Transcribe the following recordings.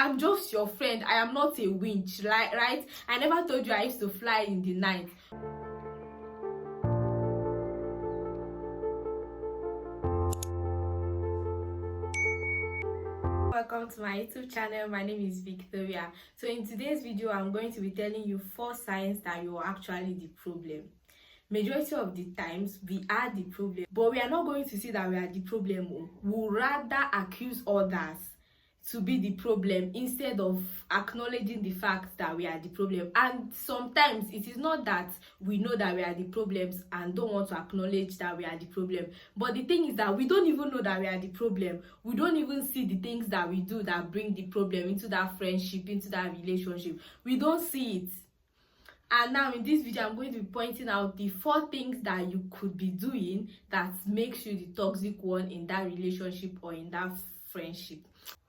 I'm just your friend. I am not a winch, right? I never told you I used to fly in the night. Welcome to my YouTube channel. My name is Victoria. So in today's video, I'm going to be telling you 4 signs that you are actually the problem. Majority of the times we are the problem, but we are not going to see that we are the problem. We'll rather accuse others to be the problem instead of acknowledging the fact that we are the problem. And sometimes it is not that we know that we are the problems and don't want to acknowledge that we are the problem, but the thing is that we don't even know that we are the problem. We don't even see the things that we do that bring the problem into that friendship, into that relationship. We don't see it. And now in this video, I'm going to be pointing out the 4 things that you could be doing that makes you the toxic one in that relationship or in that friendship.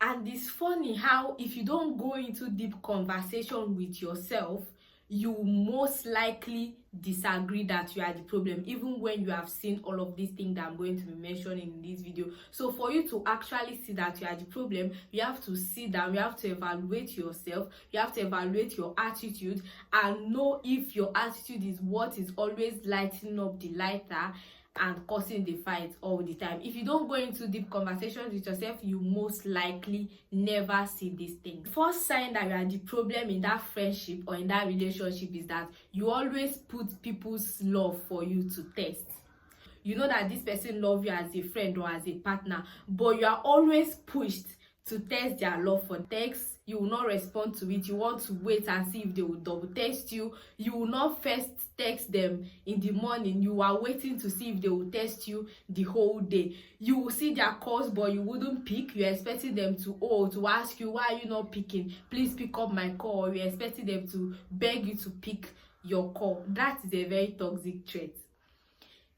And it's funny how if you don't go into deep conversation with yourself, you most likely disagree that you are the problem, even when you have seen all of these things that I'm going to be mentioning in this video. So for you to actually see that you are the problem, you have to sit down, you have to evaluate yourself, you have to evaluate your attitude and know if your attitude is what is always lighting up the lighter and causing the fight all the time. If you don't go into deep conversations with yourself, you most likely never see these things. First sign that you are the problem in that friendship or in that relationship is that you always put people's love for you to test. You know that this person loves you as a friend or as a partner, but you are always pushed to test their love for text. You will not respond to it. You want to wait and see if they will double text you. You will not first text them in the morning. You are waiting to see if they will text you the whole day. You will see their calls, but you wouldn't pick. You're expecting them to ask you, why are you not picking? Please pick up my call. Or you're expecting them to beg you to pick your call. That is a very toxic trait.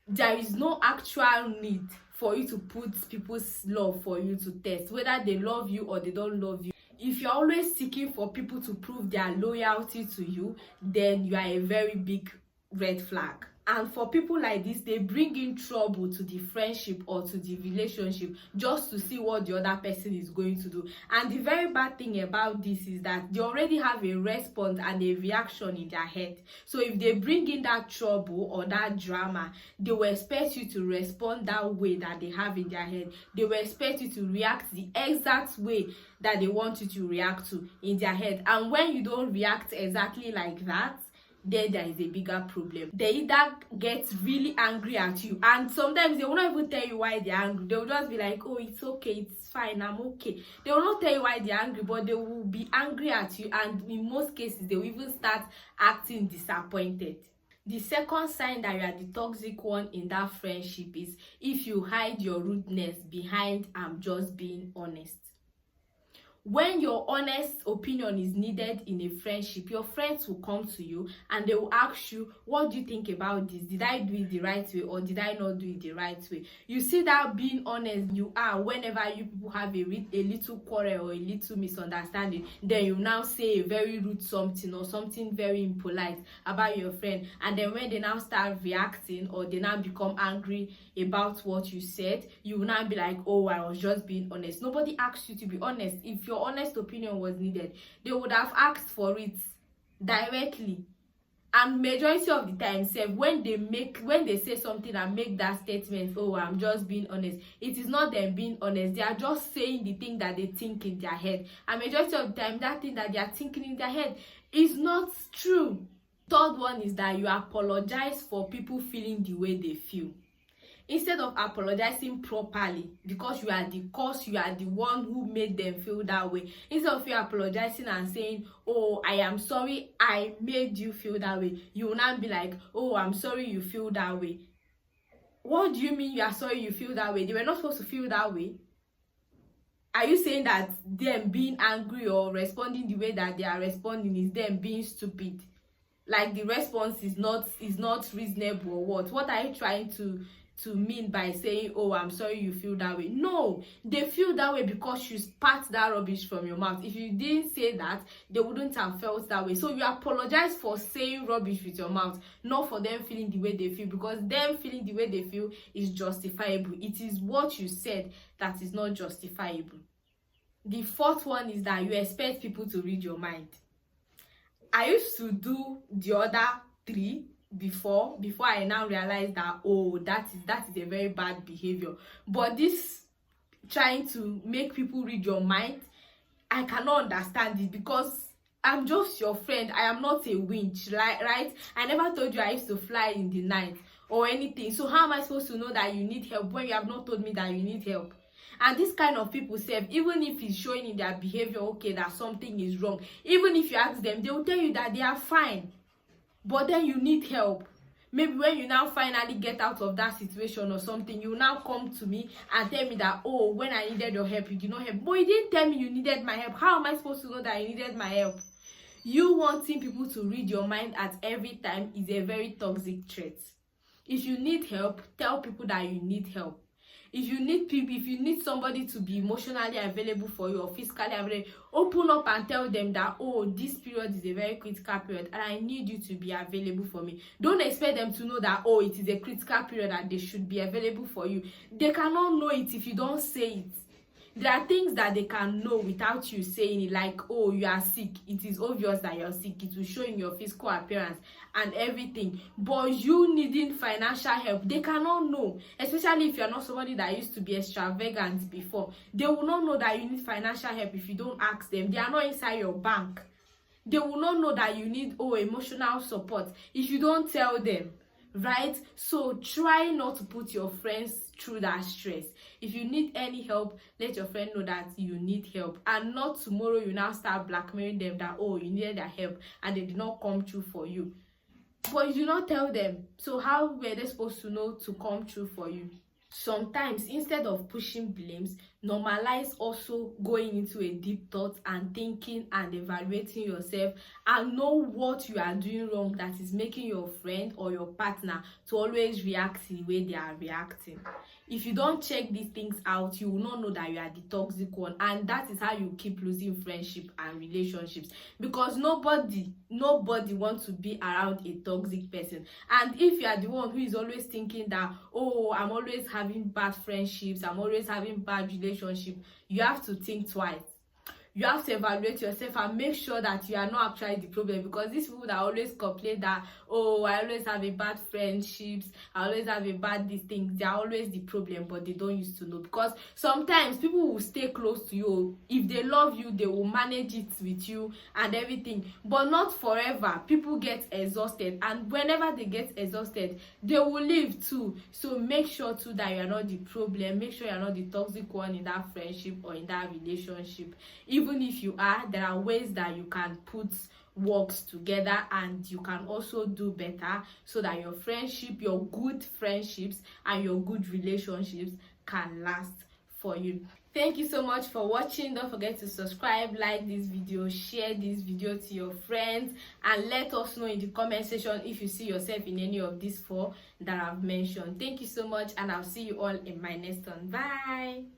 There is no actual need for you to put people's love for you to test, whether they love you or they don't love you. If you're always seeking for people to prove their loyalty to you, then you are a very big red flag. And for people like this, they bring in trouble to the friendship or to the relationship just to see what the other person is going to do. And the very bad thing about this is that they already have a response and a reaction in their head. So if they bring in that trouble or that drama, they will expect you to respond that way that they have in their head. They will expect you to react the exact way that they want you to react to in their head. And when you don't react exactly like that, then there is a bigger problem. They either get really angry at you, and sometimes they will not even tell you why they're angry. They will just be like, oh, it's okay, it's fine, I'm okay. They will not tell you why they're angry, but they will be angry at you, and in most cases they will even start acting disappointed. The second sign that you are the toxic one in that friendship is if you hide your rudeness behind I'm just being honest. When your honest opinion is needed in a friendship, your friends will come to you and they will ask you, what do you think about this? Did I do it the right way or did I not do it the right way? You see that being honest you are whenever you people have a little quarrel or a little misunderstanding, then you now say a very rude something or something very impolite about your friend. And then when they now start reacting or they now become angry about what you said, you will now be like, oh, I was just being honest. Nobody asked you to be honest. If your honest opinion was needed, they would have asked for it directly. And majority of the time, when they say something and make that statement, oh, I'm just being honest, it is not them being honest. They are just saying the thing that they think in their head, and majority of the time that thing that they are thinking in their head is not true. Third one is that you apologize for people feeling the way they feel. Instead of apologizing properly, because you are the cause, you are the one who made them feel that way, instead of you apologizing and saying, oh, I am sorry I made you feel that way, you will not be like, oh, I'm sorry you feel that way. What do you mean you are sorry you feel that way? They were not supposed to feel that way. Are you saying that them being angry or responding the way that they are responding is them being stupid? Like the response is not reasonable or what? What are you trying to mean by saying, oh, I'm sorry you feel that way? No, they feel that way because you spat that rubbish from your mouth. If you didn't say that, they wouldn't have felt that way. So you apologize for saying rubbish with your mouth, not for them feeling the way they feel, because them feeling the way they feel is justifiable. It is what you said that is not justifiable. The fourth one is that you expect people to read your mind. I used to do the other three before I now realized that, oh, that is a very bad behavior. But this trying to make people read your mind, I cannot understand it, because I'm just your friend. I am not a winch, right? I never told you I used to fly in the night or anything. So how am I supposed to know that you need help when you have not told me that you need help? And this kind of people say, even if it's showing in their behavior, okay, that something is wrong, even if you ask them, they will tell you that they are fine, but then you need help. Maybe when you now finally get out of that situation or something, you now come to me and tell me that, oh, when I needed your help, you did not help. But you didn't tell me you needed my help. How am I supposed to know that you needed my help? You wanting people to read your mind at every time is a very toxic trait. If you need help, tell people that you need help. If you need somebody to be emotionally available for you or physically available, open up and tell them that, oh, this period is a very critical period and I need you to be available for me. Don't expect them to know that, oh, it is a critical period and they should be available for you. They cannot know it if you don't say it. There are things that they can know without you saying it, like, oh, you are sick. It is obvious that you're sick. It will show in your physical appearance and everything. But you needing financial help, they cannot know. Especially if you're not somebody that used to be extravagant before. They will not know that you need financial help if you don't ask them. They are not inside your bank. They will not know that you need, oh, emotional support if you don't tell them. Right? So try not to put your friends through that stress. If you need any help, let your friend know that you need help, and not tomorrow you now start blackmailing them that, oh, you needed their help and they did not come through for you, but you do not tell them. So how were they supposed to know to come through for you? Sometimes, instead of pushing blames, normalize also going into a deep thought and thinking and evaluating yourself, and know what you are doing wrong that is making your friend or your partner to always react the way they are reacting. If you don't check these things out, you will not know that you are the toxic one, and that is how you keep losing friendship and relationships, because nobody wants to be around a toxic person. And if you are the one who is always thinking that, oh, I'm always having bad friendships, I'm always having bad relationships, you have to think twice. You have to evaluate yourself and make sure that you are not actually the problem, because these people that always complain that, oh, I always have a bad friendships, I always have a bad these things, they are always the problem, but they don't used to know. Because sometimes people will stay close to you. If they love you, they will manage it with you and everything, but not forever. People get exhausted, and whenever they get exhausted, they will leave too. So make sure too that you are not the problem. Make sure you are not the toxic one in that friendship or in that relationship. Even if you are, there are ways that you can put works together and you can also do better, so that your friendship, your good friendships and your good relationships can last for you. Thank you so much for watching. Don't forget to subscribe, like this video, share this video to your friends, and let us know in the comment section if you see yourself in any of these 4 that I've mentioned. Thank you so much, and I'll see you all in my next one. Bye.